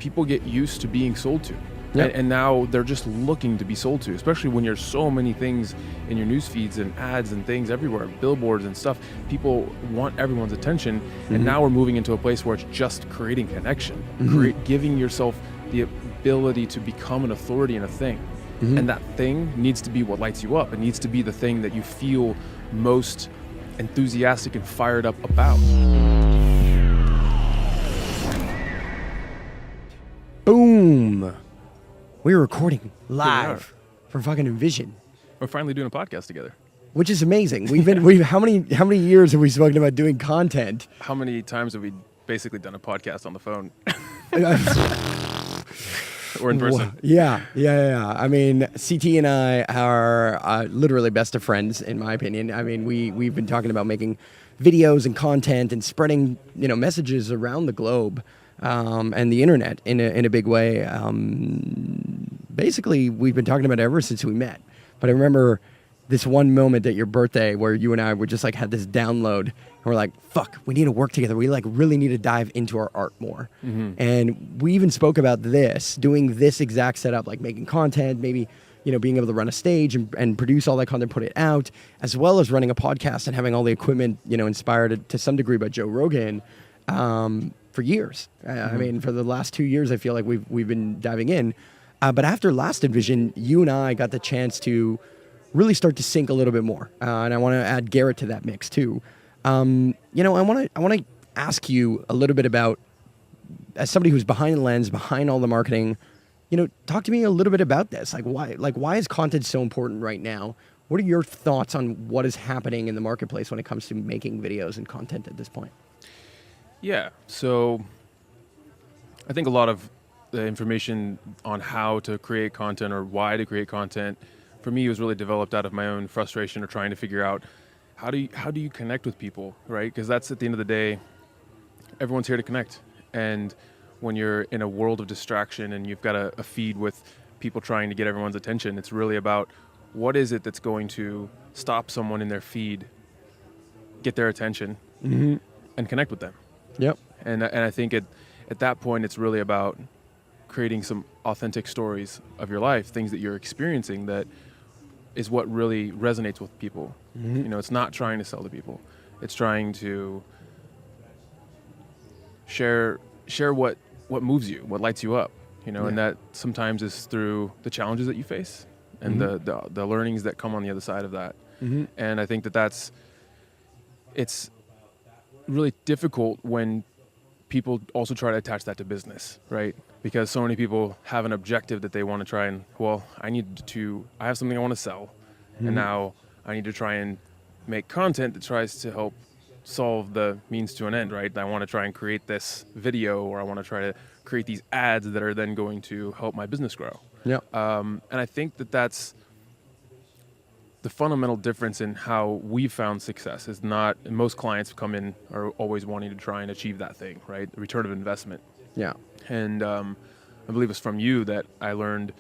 people get used to being sold to. Yep. And now they're just looking to be sold to, especially when there's so many things in your news feeds and ads and things everywhere, billboards and stuff. People want everyone's attention. And now we're moving into a place where it's just creating connection, giving yourself the ability to become an authority in a thing. And that thing needs to be what lights you up. It needs to be the thing that you feel most enthusiastic and fired up about. Boom. We're recording live from fucking Envision. We're finally doing a podcast together. Which is amazing. How many years have we spoken about doing content? How many times have we basically done a podcast on the phone? Or in person? Yeah. I mean, CT and I are literally best of friends, in my opinion. I mean, we've been talking about making videos and content and spreading, messages around the globe and the internet in a big way. Basically, we've been talking about it ever since we met. But I remember this one moment at your birthday where you and I were just like had this download. And we're like, fuck, we need to work together. We like really need to dive into our art more. And we even spoke about doing this exact setup, like making content, maybe, being able to run a stage and produce all that content, put it out, as well as running a podcast and having all the equipment, inspired to some degree by Joe Rogan for years. I mean, for the last 2 years, I feel like we've been diving in. But after last Envision, you and I got the chance to really start to sync a little bit more. And I want to add Garrett to that mix too. I want to ask you a little bit about, as somebody who's behind the lens, behind all the marketing, talk to me a little bit about this. Why is content so important right now? What are your thoughts on what is happening in the marketplace when it comes to making videos and content at this point? Yeah, so I think a lot of the information on how to create content or why to create content for me was really developed out of my own frustration or trying to figure out how do you connect with people, right? Because that's at the end of the day, everyone's here to connect. And when you're in a world of distraction and you've got a feed with people trying to get everyone's attention, it's really about what is it that's going to stop someone in their feed, get their attention, and connect with them. Yep. And I think at that point, it's really about creating some authentic stories of your life, things that you're experiencing that is what really resonates with people. It's not trying to sell to people. It's trying to share what moves you, what lights you up, and that sometimes is through the challenges that you face and the learnings that come on the other side of that. And I think it's really difficult when people also try to attach that to business, right? Because so many people have an objective that they want to try and, I have something I want to sell, and now I need to try and make content that tries to help solve the means to an end, right? I want to try and create this video, or I want to try to create these ads that are then going to help my business grow. Yeah. And I think that's the fundamental difference in how we've found success is not, and most clients come in are always wanting to try and achieve that thing, right? The return of investment. Yeah. And I believe it's from you that I learned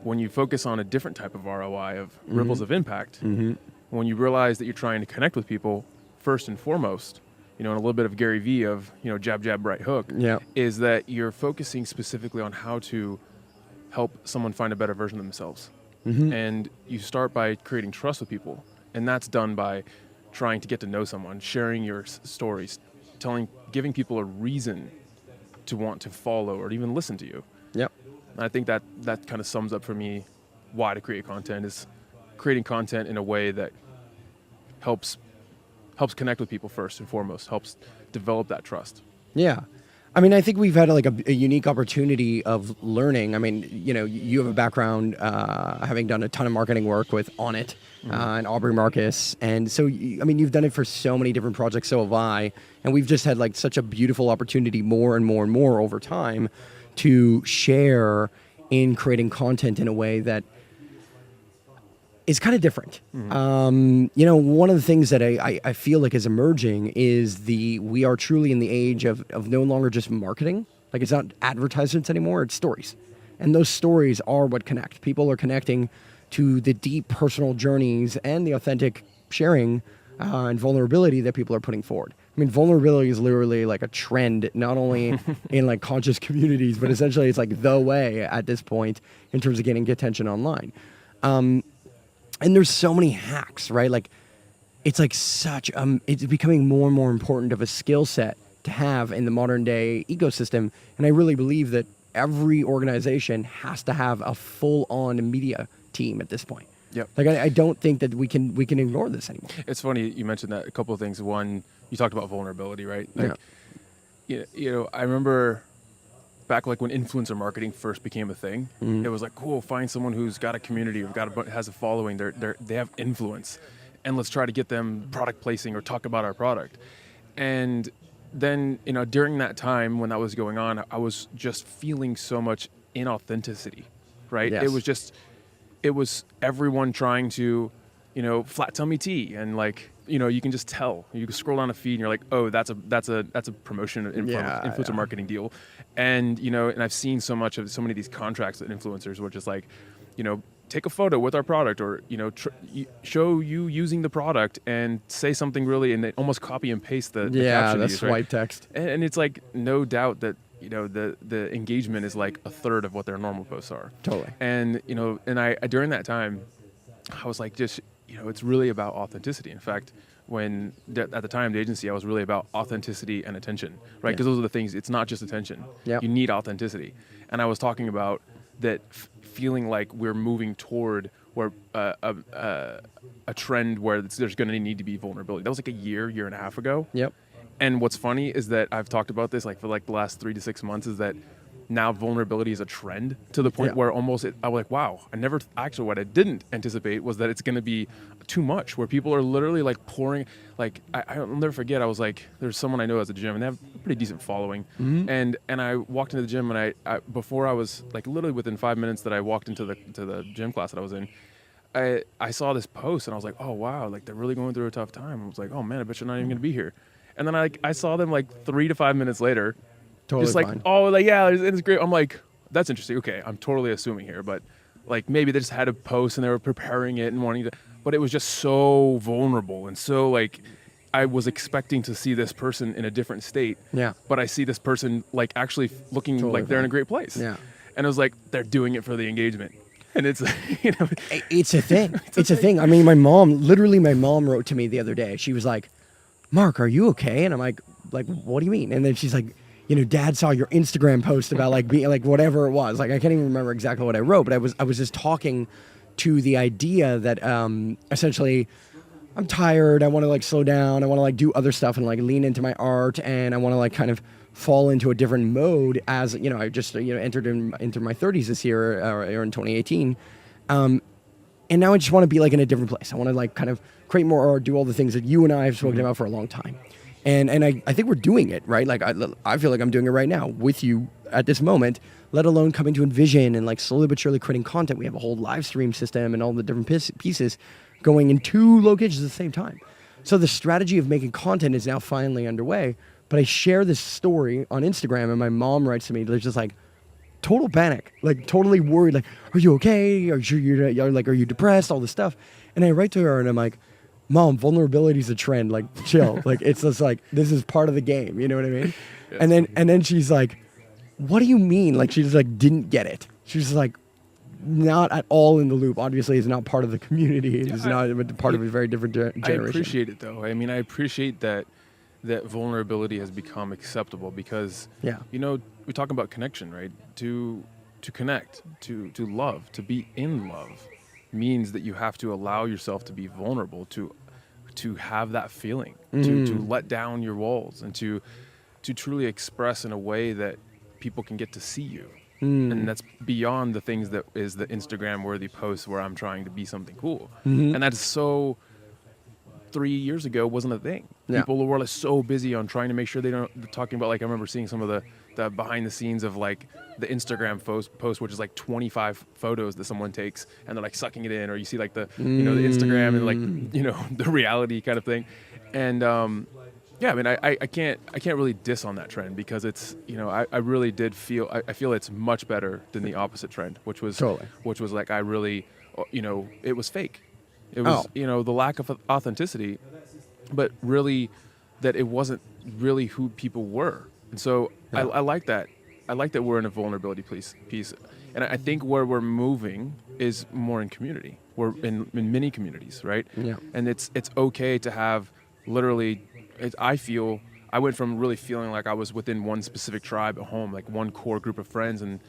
when you focus on a different type of ROI of ripples of impact, when you realize that you're trying to connect with people first and foremost, and a little bit of Gary Vee of, jab, jab, right hook, is that you're focusing specifically on how to help someone find a better version of themselves. And you start by creating trust with people. And that's done by trying to get to know someone, sharing your stories, giving people a reason to want to follow or even listen to you. Yep. And I think that kind of sums up for me why to create content is creating content in a way that helps connect with people first and foremost, helps develop that trust. Yeah. I mean, I think we've had a unique opportunity of learning. I mean, you have a background having done a ton of marketing work with On It and Aubrey Marcus. And so, you've done it for so many different projects, so have I. And we've just had such a beautiful opportunity more and more and more over time to share in creating content in a way that is kind of different. One of the things that I feel like is emerging is we are truly in the age of no longer just marketing. Like, it's not advertisements anymore, it's stories. And those stories are what connect. People are connecting to the deep personal journeys and the authentic sharing and vulnerability that people are putting forward. I mean, vulnerability is literally like a trend, not only in like conscious communities, but essentially it's like the way at this point in terms of getting attention online. And there's so many hacks, right? Like it's like such, it's becoming more and more important of a skill set to have in the modern day ecosystem. And I really believe that every organization has to have a full on media team at this point. Yep. Like I don't think that we can ignore this anymore. It's funny you mentioned that. A couple of things. One, you talked about vulnerability, right? Like, you know, I remember back like when influencer marketing first became a thing. It was like, cool, find someone who's got a community or has a following. They have influence, and let's try to get them product placing or talk about our product. And then, you know, during that time when that was going on, I was just feeling so much inauthenticity, right? Yes. It was everyone trying to, you know, flat tummy tea, and like, you know, you can just tell. You can scroll down a feed and you're like, oh, that's a promotion influencer marketing deal. And, you know, and I've seen so many of these contracts with influencers where just like, you know, take a photo with our product, or, you know, show you using the product and say something really, and they almost copy and paste the caption. That's right? swipe text. And it's like, no doubt that, you know, the engagement is like a third of what their normal posts are. Totally. And, you know, and I during that time, I was like, just, you know, it's really about authenticity. In fact, at the time, the agency, I was really about authenticity and attention, right? Because those are the things. It's not just attention. Yep. You need authenticity. And I was talking about that feeling like we're moving toward where a trend where there's going to need to be vulnerability. That was like a year and a half ago. Yep. And what's funny is that I've talked about this like for like the last 3 to 6 months, is that now vulnerability is a trend to the point where almost I was like, wow, what I didn't anticipate was that it's going to be too much, where people are literally like pouring, like, I'll never forget, I was like, there's someone I know at the gym and they have a pretty decent following. And I walked into the gym, and I before I was like literally within 5 minutes that I walked into the gym class that I was in, I saw this post and I was like, oh wow, like they're really going through a tough time. I was like, oh man, I bet you're not even going to be here. And then I saw them like 3 to 5 minutes later, Totally just like, fine. oh, like, yeah, it's great. I'm like, that's interesting. Okay, I'm totally assuming here, but like maybe they just had a post and they were preparing it and wanting to, but it was just so vulnerable and so like, I was expecting to see this person in a different state. Yeah. But I see this person like actually looking Totally like they're in a fine. great place. Yeah. And it was like, they're doing it for the engagement. And it's, you know, It's a thing. It's a thing. I mean, my mom wrote to me the other day. She was like, Mark, are you okay? And I'm like, what do you mean? And then she's like, you know, Dad saw your Instagram post about like being like whatever it was. Like I can't even remember exactly what I wrote, but I was just talking to the idea that essentially I'm tired. I want to like slow down. I want to like do other stuff and like lean into my art, and I want to like kind of fall into a different mode as, you know, I just, you know, entered into my 30s this year or in 2018. And now I just want to be like in a different place. I want to like kind of create more art, do all the things that you and I have spoken about for a long time. And I think we're doing it, right? Like I feel like I'm doing it right now with you at this moment, let alone coming to Envision and like slowly but surely creating content. We have a whole live stream system and all the different pieces going in 2 locations at the same time. So the strategy of making content is now finally underway. But I share this story on Instagram, and my mom writes to me, there's just like total panic, like totally worried, like, are you okay? Are you sure you're like, are you depressed? All this stuff. And I write to her and I'm like, Mom, vulnerability is a trend. Like, chill. Like, it's just like, this is part of the game. You know what I mean? And then she's like, what do you mean? Like, she just like didn't get it. She's just like not at all in the loop. Obviously, it's not part of the community. It's not part of a very different generation. I appreciate it though. I mean, I appreciate that vulnerability has become acceptable because, you know, we talk about connection, right? To connect, to love, to be in love means that you have to allow yourself to be vulnerable, to have that feeling, to let down your walls, and to truly express in a way that people can get to see you. And that's beyond the things that is the Instagram worthy post where I'm trying to be something cool. And that's so 3 years ago wasn't a thing. People were like so busy on trying to make sure they're talking about, like, I remember seeing some of the behind the scenes of like the Instagram post, which is like 25 photos that someone takes and they're like sucking it in, or you see like the, you know, the Instagram and like, you know, the reality kind of thing. And, yeah, I mean, I can't really diss on that trend because it's, you know, I really did feel, I feel it's much better than the opposite trend, which was like, I really, you know, it was fake. It was, you know, the lack of authenticity, but really that it wasn't really who people were. And so I like that. I like that we're in a vulnerability piece. And I think where we're moving is more in community. We're in many communities, right? Yeah. And it's okay to have literally, I went from really feeling like I was within one specific tribe at home, like one core group of friends. And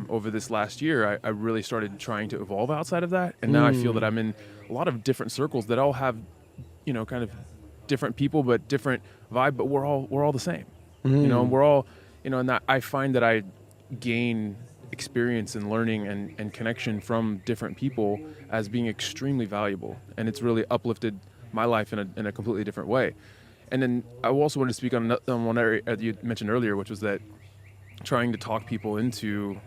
over this last year, I really started trying to evolve outside of that. And now I feel that I'm in a lot of different circles that all have, kind of different people, but different vibe, but we're all the same. And we're all, and that I find that I gain experience and learning and connection from different people as being extremely valuable. And it's really uplifted my life in a completely different way. And then I also wanted to speak on one area that you mentioned earlier, which was that trying to talk people into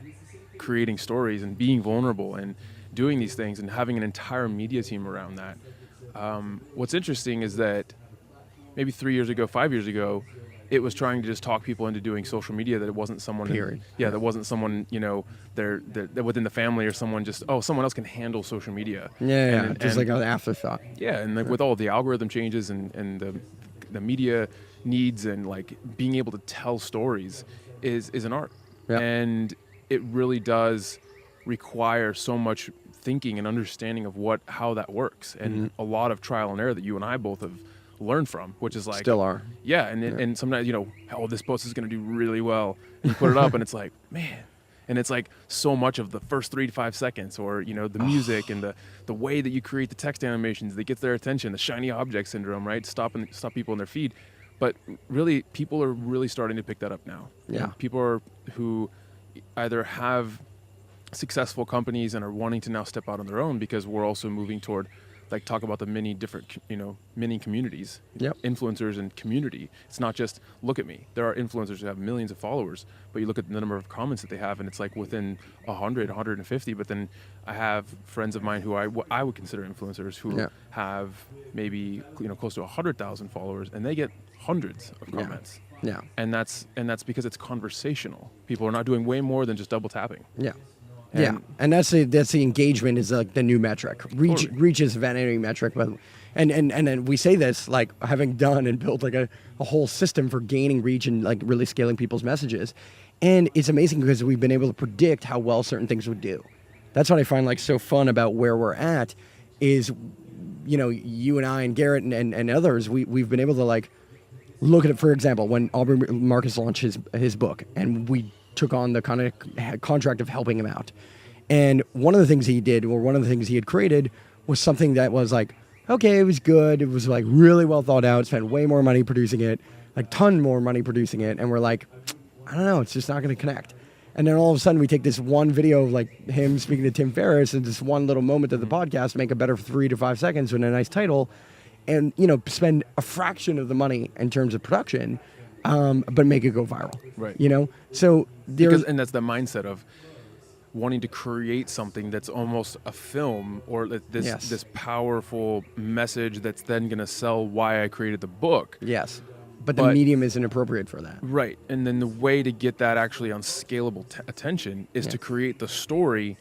creating stories and being vulnerable and doing these things and having an entire media team around that. What's interesting is that maybe 3 years ago, 5 years ago, it was trying to just talk people into doing social media, that it wasn't someone, that wasn't someone, they're within the family or someone someone else can handle social media. Just like an afterthought. Yeah, and with all the algorithm changes and the media needs and like being able to tell stories is an art. Yeah. And it really does require so much thinking and understanding of how that works, and a lot of trial and error that you and I both have learned from, which is like still are. Yeah, and sometimes this post is going to do really well, and you put it up and it's like, man, and it's like so much of the first 3 to 5 seconds, or the music and the way that you create the text animations that gets their attention, the shiny object syndrome, right? Stop people in their feed. But really, people are really starting to pick that up now. Yeah. And people who either have successful companies and are wanting to now step out on their own, because we're also moving toward, like, talk about the many different, many communities, influencers and community. It's not just, look at me. There are influencers who have millions of followers, but you look at the number of comments that they have, and it's like within 100, 150. But then I have friends of mine who I would consider influencers who have maybe, close to 100,000 followers, and they get hundreds of comments. Yeah. And that's because it's conversational. People are not doing way more than just double tapping. Yeah. And that's the engagement is like the new metric. Reach is a vanity metric, but and we say this like having done and built like a whole system for gaining reach and like really scaling people's messages. And it's amazing because we've been able to predict how well certain things would do. That's what I find like so fun about where we're at is, you and I and Garrett and others, we've been able to like look at it. For example, when Aubrey Marcus launched his book, and we took on the kind of contract of helping him out. And one of the things he did, or one of the things he had created, was something that was like, okay, it was good. It was like really well thought out. Spent way more money producing it, like ton more money producing it. And we're like, I don't know, it's just not going to connect. And then all of a sudden we take this one video of like him speaking to Tim Ferriss and this one little moment of the podcast, make it better for 3 to 5 seconds with a nice title, and, spend a fraction of the money in terms of production, but make it go viral. Right. So and that's the mindset of wanting to create something that's almost a film, or this powerful message that's then going to sell why I created the book. Yes. But the medium isn't appropriate for that. Right. And then the way to get that actually on scalable attention is to create the story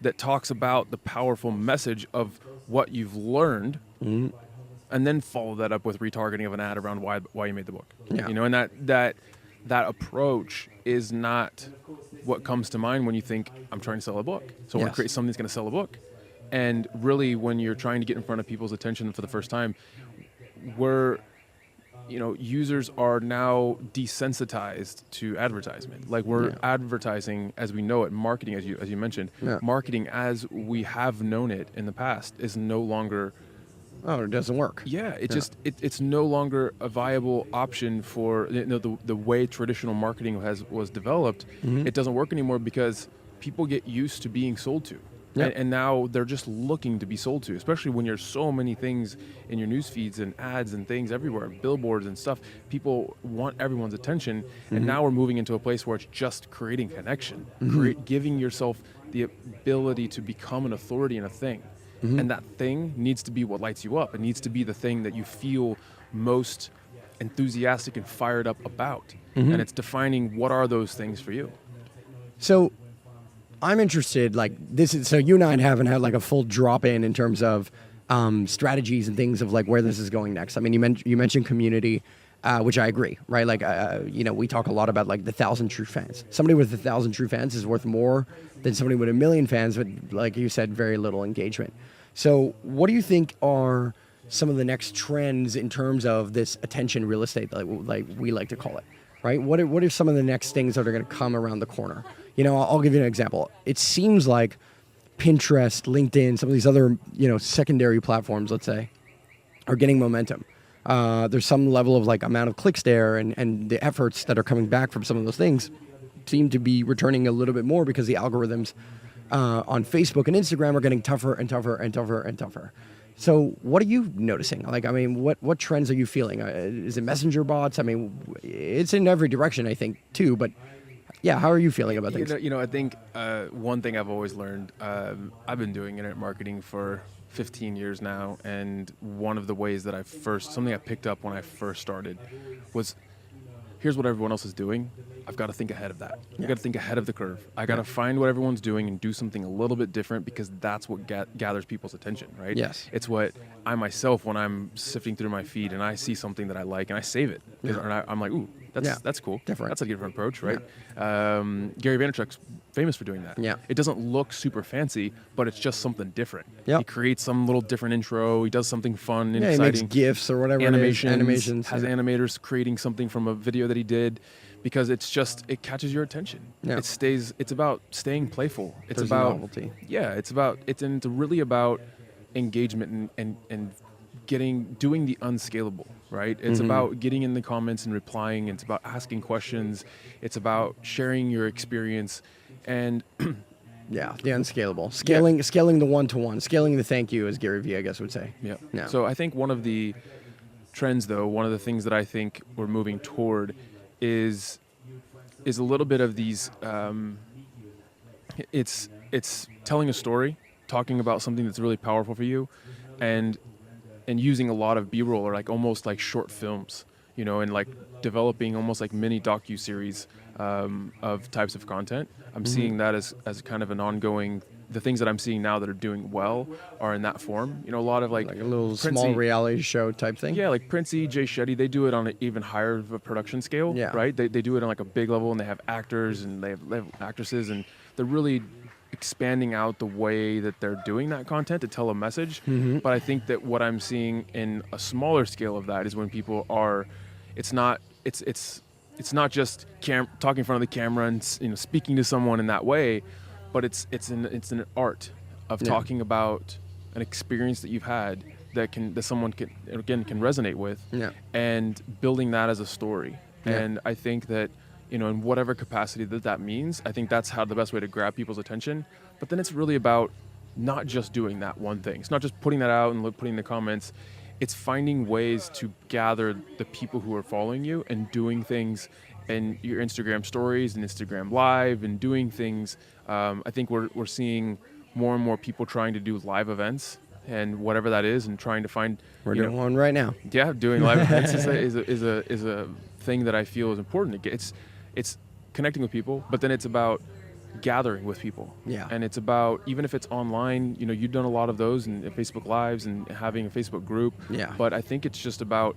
that talks about the powerful message of what you've learned, and then follow that up with retargeting of an ad around why you made the book. Yeah. And that approach is not what comes to mind when you think, I'm trying to sell a book. So I want to create something that's going to sell a book. And really, when you're trying to get in front of people's attention for the first time, users are now desensitized to advertisement. Like we're advertising as we know it, marketing as you mentioned, marketing as we have known it in the past is no longer. Oh, it doesn't work. Yeah, it's no longer a viable option for the way traditional marketing was developed. It doesn't work anymore because people get used to being sold to. And now they're just looking to be sold to, especially when there's so many things in your news feeds and ads and things everywhere, billboards and stuff. People want everyone's attention, and now we're moving into a place where it's just creating connection, giving yourself the ability to become an authority in a thing. And that thing needs to be what lights you up. It needs to be the thing that you feel most enthusiastic and fired up about. And it's defining what are those things for you. So I'm interested, so you and I haven't had like a full drop in terms of strategies and things of like where this is going next. I mean, you mentioned community, which I agree, right? Like, we talk a lot about like the 1,000 true fans. Somebody with 1,000 true fans is worth more than somebody with 1 million fans, but like you said, very little engagement. So what do you think are some of the next trends in terms of this attention real estate, like we like to call it, right? What are some of the next things that are going to come around the corner? I'll give you an example. It seems like Pinterest, LinkedIn, some of these other, secondary platforms, let's say, are getting momentum. There's some level of like amount of clicks there, and the efforts that are coming back from some of those things seem to be returning a little bit more because the algorithms on Facebook and Instagram are getting tougher and tougher and tougher and tougher. So what are you noticing? Like, I mean, what trends are you feeling? Is it messenger bots? I mean, it's in every direction, I think, too. But yeah, how are you feeling about things? I think one thing I've always learned, I've been doing internet marketing for 15 years now. And one of the ways that something I picked up when I first started was, here's what everyone else is doing. I've got to think ahead of that. I've got to think ahead of the curve. I got to find what everyone's doing and do something a little bit different, because that's what gathers people's attention, right? Yes. It's what I myself, when I'm sifting through my feed and I see something that I like and I save it, and I'm like, ooh, that's cool. Different. That's a different approach, right? Yeah. Gary Vaynerchuk's famous for doing that. Yeah. It doesn't look super fancy, but it's just something different. Yep. He creates some little different intro. He does something fun and He exciting. makes GIFs or whatever. Animations. Has animators creating something from a video that he did, because it catches your attention. Yeah. It's about staying playful. It's There's about novelty. Yeah. It's really about engagement and doing the unscalable, right? It's about getting in the comments and replying. It's about asking questions. It's about sharing your experience, and yeah, the unscalable. Scaling the one-to-one, scaling the thank you, as Gary Vee, I guess, would say. Yeah. No. So I think one of the trends, though, one of the things that I think we're moving toward is a little bit of these. It's telling a story, talking about something that's really powerful for you, and using a lot of B-roll, or like almost like short films, and like developing almost like mini docu-series of types of content. I'm seeing that as kind of an ongoing. The things that I'm seeing now that are doing well are in that form. A lot of like a little Princey, small reality show type thing. Yeah, like Princey, Jay Shetty, they do it on an even higher of a production scale, right? They do it on like a big level, and they have actors and they have actresses, and they're really expanding out the way that they're doing that content to tell a message. But I think that what I'm seeing in a smaller scale of that is when people are, it's not just talking in front of the camera and speaking to someone in that way, but it's an art of talking about an experience that you've had that someone can resonate with, and building that as a story. And I think that in whatever capacity that means, I think that's how the best way to grab people's attention. But then it's really about not just doing that one thing. It's not just putting that out and putting in the comments. It's finding ways to gather the people who are following you and doing things in your Instagram stories and Instagram Live and doing things. I think we're seeing more and more people trying to do live events, and whatever that is, and trying to find. We're doing one right now. Yeah, doing live events is a thing that I feel is important. It's connecting with people, but then it's about gathering with people. Yeah. And it's about, even if it's online, you've done a lot of those and Facebook Lives and having a Facebook group. Yeah. But I think it's just about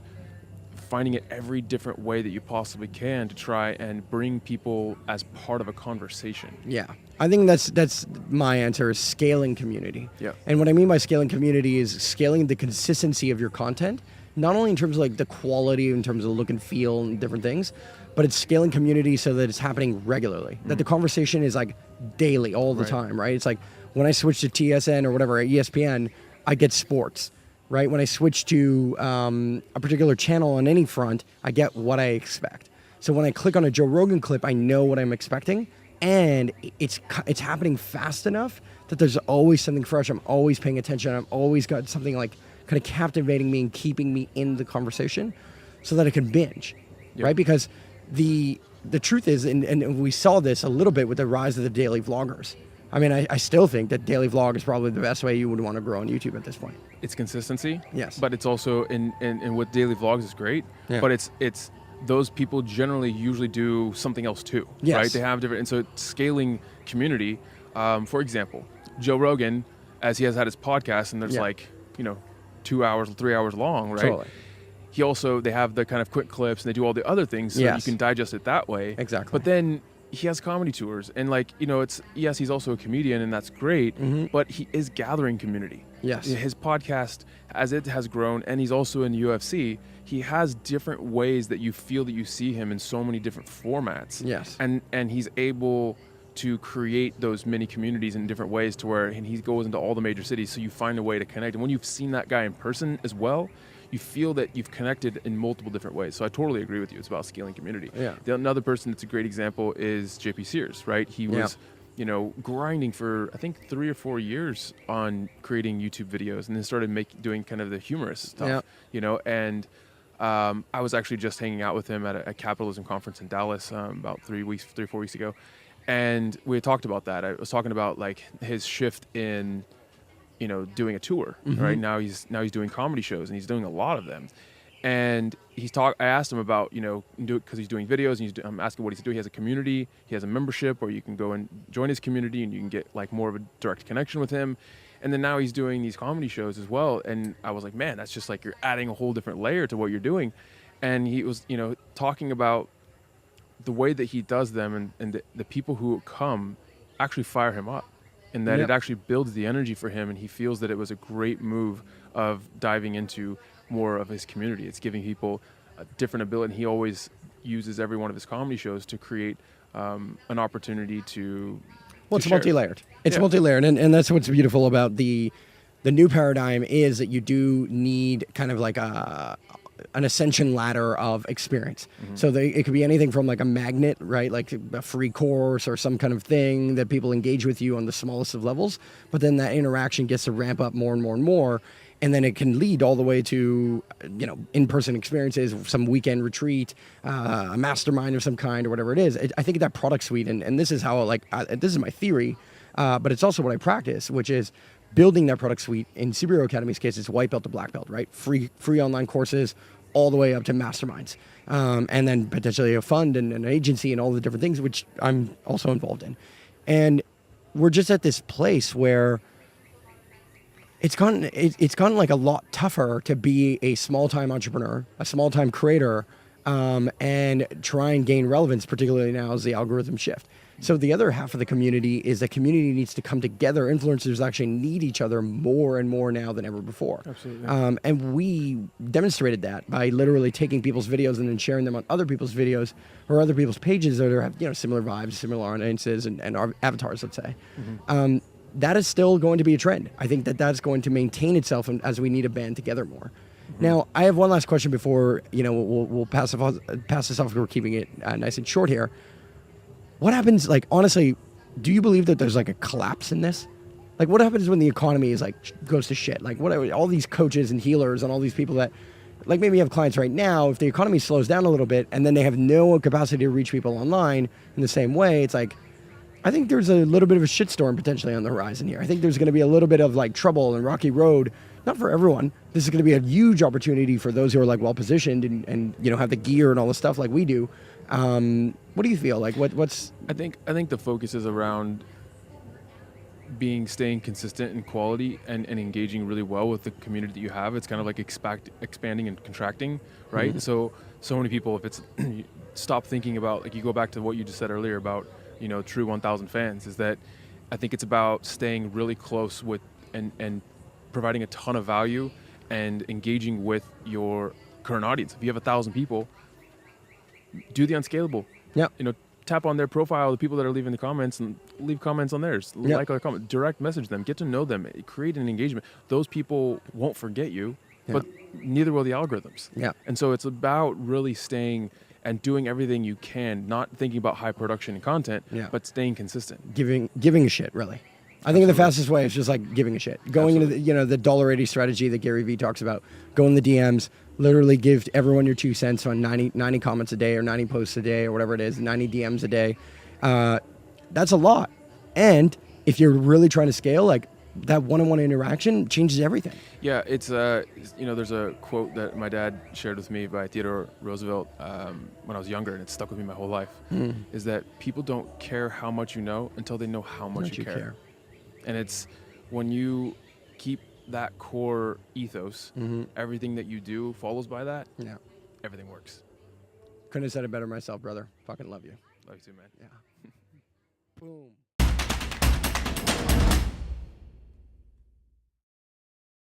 finding it every different way that you possibly can to try and bring people as part of a conversation. Yeah. I think that's my answer, is scaling community. Yeah. And what I mean by scaling community is scaling the consistency of your content, not only in terms of like the quality, in terms of look and feel and different things, but it's scaling community so that it's happening regularly, that the conversation is like daily, all the time, right? It's like when I switch to TSN or whatever, ESPN, I get sports, right? When I switch to a particular channel on any front, I get what I expect. So when I click on a Joe Rogan clip, I know what I'm expecting, and it's happening fast enough that there's always something fresh. I'm always paying attention. I've always got something like kind of captivating me and keeping me in the conversation so that I can binge, right? Because the truth is, and we saw this a little bit with the rise of the daily vloggers. I mean, I still think that daily vlog is probably the best way you would want to grow on YouTube at this point. It's consistency. Yes. But it's also, in with daily vlogs is great, but it's those people generally usually do something else too, right? They have different, and so scaling community. For example, Joe Rogan, as he has had his podcast, and there's like 2 hours, 3 hours long, right? Totally. They have the kind of quick clips, and they do all the other things so that you can digest it that way. Exactly. But then he has comedy tours, and he's also a comedian, and that's great, but he is gathering community. Yes. His podcast, as it has grown, and he's also in UFC, he has different ways that you feel that you see him in so many different formats. Yes. And he's able to create those mini communities in different ways to where, and he goes into all the major cities, so you find a way to connect. And when you've seen that guy in person as well, you feel that you've connected in multiple different ways. So I totally agree with you. It's about scaling community. Yeah. Another person that's a great example is JP Sears, right? He was, grinding for, I think, 3 or 4 years on creating YouTube videos, and then started doing kind of the humorous stuff, and I was actually just hanging out with him at a capitalism conference in Dallas about 3 or 4 weeks ago. And we had talked about that. I was talking about like his shift in, doing a tour. Right now he's doing comedy shows, and he's doing a lot of them. And I asked him about, because he's doing videos, and I'm asking what he's doing. He has a community, he has a membership where you can go and join his community, and you can get like more of a direct connection with him. And then now he's doing these comedy shows as well. And I was like, man, that's just like you're adding a whole different layer to what you're doing. And he was, talking about the way that he does them, and the people who come actually fire him up, and that it actually builds the energy for him, and he feels that it was a great move of diving into more of his community. It's giving people a different ability, and he always uses every one of his comedy shows to create an opportunity to Well, it's share. multi-layered. It's multi-layered, and that's what's beautiful about the new paradigm is that you do need kind of like an ascension ladder of experience. So it could be anything from like a magnet, right? Like a free course or some kind of thing that people engage with you on the smallest of levels. But then that interaction gets to ramp up more and more and more. And then it can lead all the way to, in-person experiences, some weekend retreat, a mastermind of some kind or whatever it is. I think that product suite, and this is how, this is my theory, but it's also what I practice, which is building that product suite. In Superhero Academy's case, it's white belt to black belt, right? Free online courses all the way up to masterminds. And then potentially a fund and an agency and all the different things, which I'm also involved in. And we're just at this place where it's gotten like a lot tougher to be a small-time entrepreneur, a small-time creator, and try and gain relevance, particularly now as the algorithm shift. So the other half of the community is the community needs to come together. Influencers actually need each other more and more now than ever before. Absolutely. And we demonstrated that by literally taking people's videos and then sharing them on other people's videos or other people's pages that have similar vibes, similar audiences, and our avatars, let's say. That is still going to be a trend. I think that's going to maintain itself as we need to band together more. Now, I have one last question before we'll pass this off. We're keeping it nice and short here. What happens, honestly, do you believe that there's a collapse in this? What happens when the economy is goes to shit? What are all these coaches and healers and all these people that maybe you have clients right now, if the economy slows down a little bit and then they have no capacity to reach people online in the same way, it's I think there's a little bit of a shitstorm potentially on the horizon here. I think there's going to be a little bit of trouble and rocky road. Not for everyone. This is going to be a huge opportunity for those who are well positioned and have the gear and all the stuff like we do. What do you feel what's? I think the focus is around staying consistent in quality and engaging really well with the community that you have. It's kind of expanding and contracting, right? So many people, if it's stop thinking about you go back to what you just said earlier about true 1,000 fans, is that I think it's about staying really close with and providing a ton of value and engaging with your current audience. If you have 1,000 people, do the unscalable. Yeah. Tap on their profile, the people that are leaving the comments, and leave comments on theirs. Yep. Like their comment, direct message them, get to know them, create an engagement. Those people won't forget you, but neither will the algorithms. Yeah. And so it's about really staying and doing everything you can, not thinking about high production and content, but staying consistent. Giving a shit, really. I think the fastest way is just giving a shit. Going into the $1.80 strategy that Gary Vee talks about. Go in the DMs, literally give everyone your 2 cents on 90 comments a day or 90 posts a day or whatever it is, 90 DMs a day. That's a lot. And if you're really trying to scale, that one-on-one interaction changes everything. Yeah, it's there's a quote that my dad shared with me by Theodore Roosevelt when I was younger, and it stuck with me my whole life. Is that people don't care how much you know until they know how much you care. And it's when you keep that core ethos, everything that you do follows by that, Yeah. everything works. Couldn't have said it better myself, brother. Fucking love you. Love you too, man. Yeah. Boom.